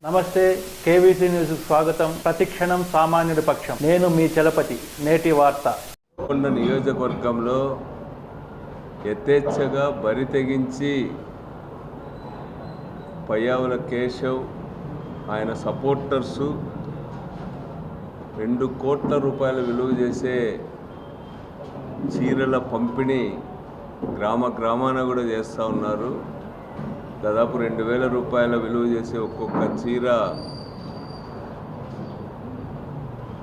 నమస్తే, KVC news స్వాగతం. ప్రతిక్షణం సామాన్యుడి పక్షం. నేను మీ చలపతి. నేటి వార్త. కొండ నియోజకవర్గంలో యథేచ్ఛగా బరి తెగించి పయ్యావుల కేశవ్ ఆయన సపోర్టర్సు 2 కోట్ల రూపాయల విలువ చేసే చీరల పంపిణీ గ్రామాన కూడా చేస్తూ ఉన్నారు. దాదాపు 2000 రూపాయల విలువ చేసే ఒక్కొక్క చీర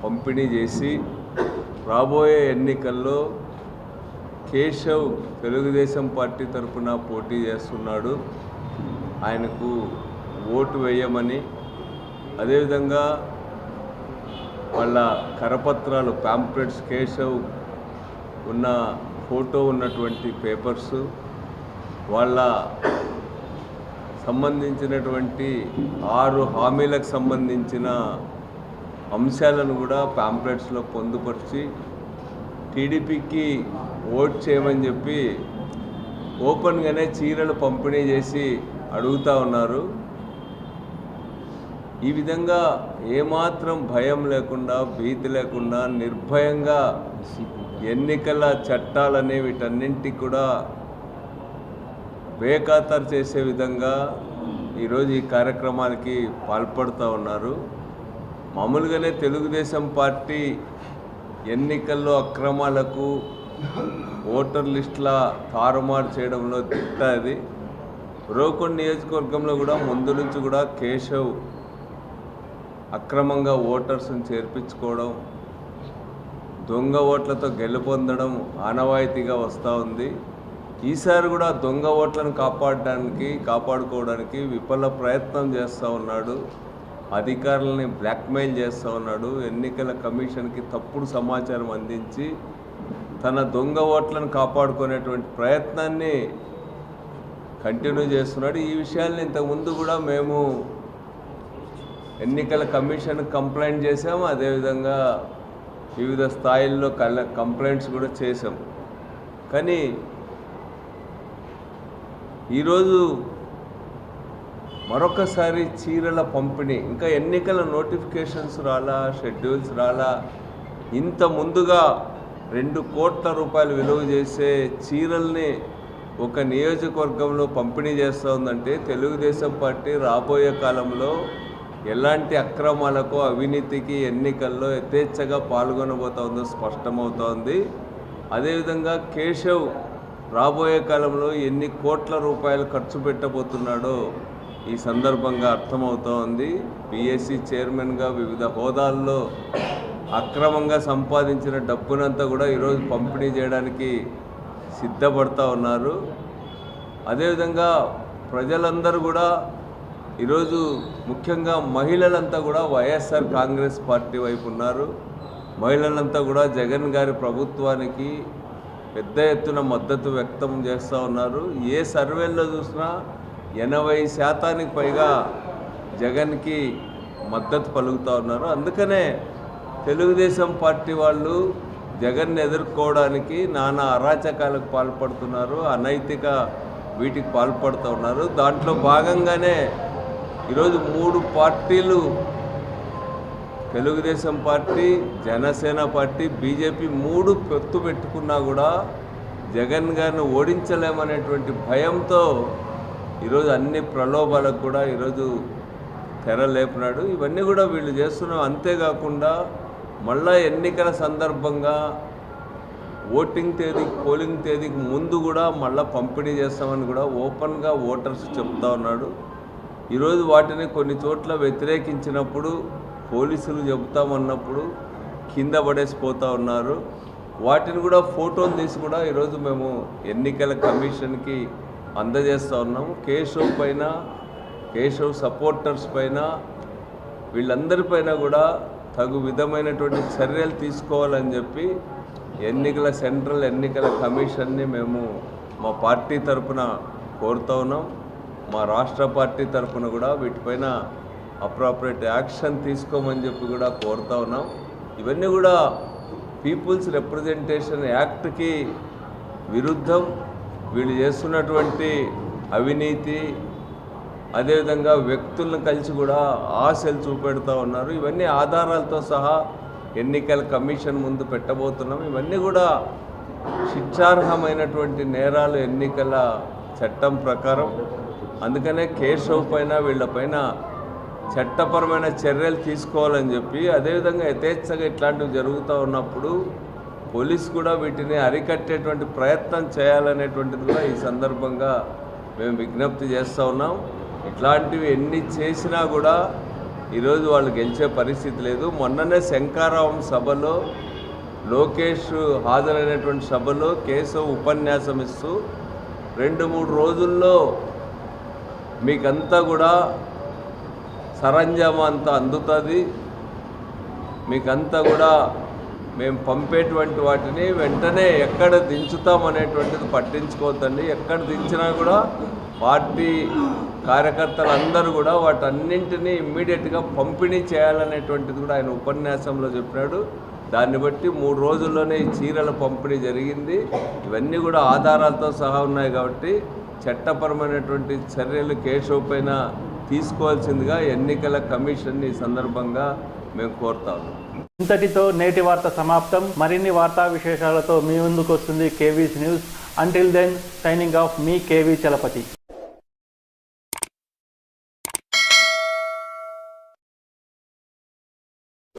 పంపిణీ చేసి రాబోయే ఎన్నికల్లో కేశవ్ తెలుగుదేశం పార్టీ తరఫున పోటీ చేస్తున్నాడు, ఆయనకు ఓటు వేయమని, అదేవిధంగా వాళ్ళ కరపత్రాలు ప్యాంప్లెట్స్ కేశవ్ ఉన్న ఫోటో ఉన్నటువంటి పేపర్స్, వాళ్ళ సంబంధించినటువంటి 6 హామీలకు సంబంధించిన అంశాలను కూడా ప్యాంప్లెట్స్లో పొందుపరిచి టీడీపీకి ఓట్ చేయమని చెప్పి ఓపెన్గానే చీరలు పంపిణీ చేసి అడుగుతూ ఉన్నారు. ఈ విధంగా ఏమాత్రం భయం లేకుండా, భీతి లేకుండా, నిర్భయంగా ఎన్నికల చట్టాలనే వీటన్నింటికి కూడా బేఖాతరు చేసే విధంగా ఈరోజు ఈ కార్యక్రమానికి పాల్పడుతూ ఉన్నారు. మామూలుగానే తెలుగుదేశం పార్టీ ఎన్నికల్లో అక్రమాలకు, ఓటర్ లిస్టుల తారుమారు చేయడంలో దిట్ట. అది రోకొండ నియోజకవర్గంలో కూడా ముందు నుంచి కూడా కేశవ్ అక్రమంగా ఓటర్స్ని చేర్పించుకోవడం, దొంగ ఓట్లతో గెలుపొందడం ఆనవాయితీగా వస్తూ ఉంది. ఈసారి కూడా దొంగ ఓట్లను కాపాడుకోవడానికి విఫల ప్రయత్నం చేస్తూ ఉన్నాడు. అధికారులని బ్లాక్మెయిల్ చేస్తూ ఉన్నాడు. ఎన్నికల కమిషన్కి తప్పుడు సమాచారం అందించి తన దొంగ ఓట్లను కాపాడుకునేటువంటి ప్రయత్నాన్ని కంటిన్యూ చేస్తున్నాడు. ఈ విషయాన్ని ఇంతకుముందు కూడా మేము ఎన్నికల కమిషన్ కంప్లైంట్ చేసాము, అదేవిధంగా వివిధ స్థాయిల్లో కంప్లైంట్స్ కూడా చేసాం. కానీ ఈరోజు మరొకసారి చీరల పంపిణీ, ఇంకా ఎన్నికల నోటిఫికేషన్స్ రాలా, షెడ్యూల్స్ రాలా, ఇంత ముందుగా 2 కోట్ల రూపాయలు విలువ చేసే చీరల్ని ఒక నియోజకవర్గంలో పంపిణీ చేస్తూ ఉందంటే తెలుగుదేశం పార్టీ రాబోయే కాలంలో ఎలాంటి అక్రమాలకు, అవినీతికి ఎన్నికల్లో యథేచ్ఛగా పాల్గొనబోతోందో స్పష్టమవుతోంది. అదేవిధంగా కేశవ్ రాబోయే కాలంలో ఎన్ని కోట్ల రూపాయలు ఖర్చు పెట్టబోతున్నాడో ఈ సందర్భంగా అర్థమవుతోంది. పిఎస్సి చైర్మన్గా వివిధ హోదాల్లో అక్రమంగా సంపాదించిన డబ్బునంతా కూడా ఈరోజు పంపిణీ చేయడానికి సిద్ధపడుతూ ఉన్నారు. అదేవిధంగా ప్రజలందరూ కూడా ఈరోజు ముఖ్యంగా మహిళలంతా కూడా వైఎస్ఆర్ కాంగ్రెస్ పార్టీ వైపు ఉన్నారు. మహిళలంతా కూడా జగన్ గారి ప్రభుత్వానికి పెద్ద ఎత్తున మద్దతు వ్యక్తం చేస్తూ ఉన్నారు. ఏ సర్వేల్లో చూసినా 80% పైగా జగన్కి మద్దతు పలుకుతూ ఉన్నారు. అందుకనే తెలుగుదేశం పార్టీ వాళ్ళు జగన్ని ఎదుర్కోవడానికి నానా అరాచకాలకు పాల్పడుతున్నారు, అనైతిక వీటికి పాల్పడుతూ ఉన్నారు. దాంట్లో భాగంగానే ఈరోజు 3 పార్టీలు, Telugu Desam party, Janasena party, BJP 3 పొత్తు పెట్టుకున్నా కూడా జగన్ గారిని ఓడించలేమనేటువంటి భయంతో ఈరోజు అన్ని ప్రలోభాలకు కూడా ఈరోజు తెర లేపినాడు. ఇవన్నీ కూడా వీళ్ళు చేస్తున్నాం. అంతేకాకుండా మళ్ళా ఎన్నికల సందర్భంగా పోలింగ్ తేదీకి ముందు కూడా మళ్ళీ పంపిణీ చేస్తామని కూడా ఓపెన్గా ఓటర్స్ చెప్తా ఉన్నాడు. ఈరోజు వాటిని కొన్ని చోట్ల వ్యతిరేకించినప్పుడు, పోలీసులు చెబుతామన్నప్పుడు కింద పడేసిపోతూ ఉన్నారు. వాటిని కూడా ఫోటోలు తీసి కూడా ఈరోజు మేము ఎన్నికల కమిషన్కి అందజేస్తూ ఉన్నాము. కేశవ్ పైన, కేశవ్ సపోర్టర్స్ పైన, వీళ్ళందరిపైన కూడా తగు విధమైనటువంటి చర్యలు తీసుకోవాలని చెప్పి సెంట్రల్ ఎన్నికల కమిషన్ని మేము మా పార్టీ తరఫున కోరుతూ ఉన్నాం. మా రాష్ట్ర పార్టీ తరఫున కూడా వీటిపైన అప్రాపరేట్ యాక్షన్ తీసుకోమని చెప్పి కూడా కోరుతా ఉన్నాం. ఇవన్నీ కూడా పీపుల్స్ రిప్రజెంటేషన్ యాక్ట్కి విరుద్ధం. వీళ్ళు చేస్తున్నటువంటి అవినీతి, అదేవిధంగా వ్యక్తులను కలిసి కూడా ఆశలు చూపెడుతూ ఉన్నారు. ఇవన్నీ ఆధారాలతో సహా ఎన్నికల కమిషన్ ముందు పెట్టబోతున్నాం. ఇవన్నీ కూడా శిక్షార్హమైనటువంటి నేరాలు ఎన్నికల చట్టం ప్రకారం. అందుకనే కేశవ్ పైన వీళ్ళపైన చట్టపరమైన చర్యలు తీసుకోవాలని చెప్పి, అదేవిధంగా యథేచ్ఛగా ఇట్లాంటివి జరుగుతూ ఉన్నప్పుడు పోలీసు కూడా వీటిని అరికట్టేటువంటి ప్రయత్నం చేయాలనేటువంటిది కూడా ఈ సందర్భంగా మేము విజ్ఞప్తి చేస్తూ ఉన్నాం. ఇట్లాంటివి ఎన్ని చేసినా కూడా ఈరోజు వాళ్ళు గెలిచే పరిస్థితి లేదు. మొన్ననే శంకారావం సభలో లోకేష్ హాజరైనటువంటి సభలో కేశవ్ ఉపన్యాసం ఇస్తూ 2-3 రోజుల్లో మీకంతా కూడా సరంజామా అంతా అందుతుంది, మీకంతా కూడా మేము పంపేటువంటి వాటిని వెంటనే ఎక్కడ దించుతామనేటువంటిది పట్టించుకోవద్దండి, ఎక్కడ దించినా కూడా పార్టీ కార్యకర్తలందరూ కూడా వాటన్నింటినీ ఇమ్మీడియట్గా పంపిణీ చేయాలనేటువంటిది కూడా ఆయన ఉపన్యాసంలో చెప్పినాడు. దాన్ని బట్టి 3 రోజుల్లోనే ఈ చీరల పంపిణీ జరిగింది. ఇవన్నీ కూడా ఆధారాలతో సహా ఉన్నాయి కాబట్టి చట్టపరమైనటువంటి చర్యలు కేశవ్ పైన తీసుకోవాల్సిందిగా ఎన్నికల కమిషన్ ఈ సందర్భంగా మేము కోరుతాము. ఇంతటితో నేటి వార్త సమాప్తం. మరిన్ని వార్తా విశేషాలతో మీ ముందుకు వస్తుంది KV's news. Until then, signing off మీ కేవీ చలపతి.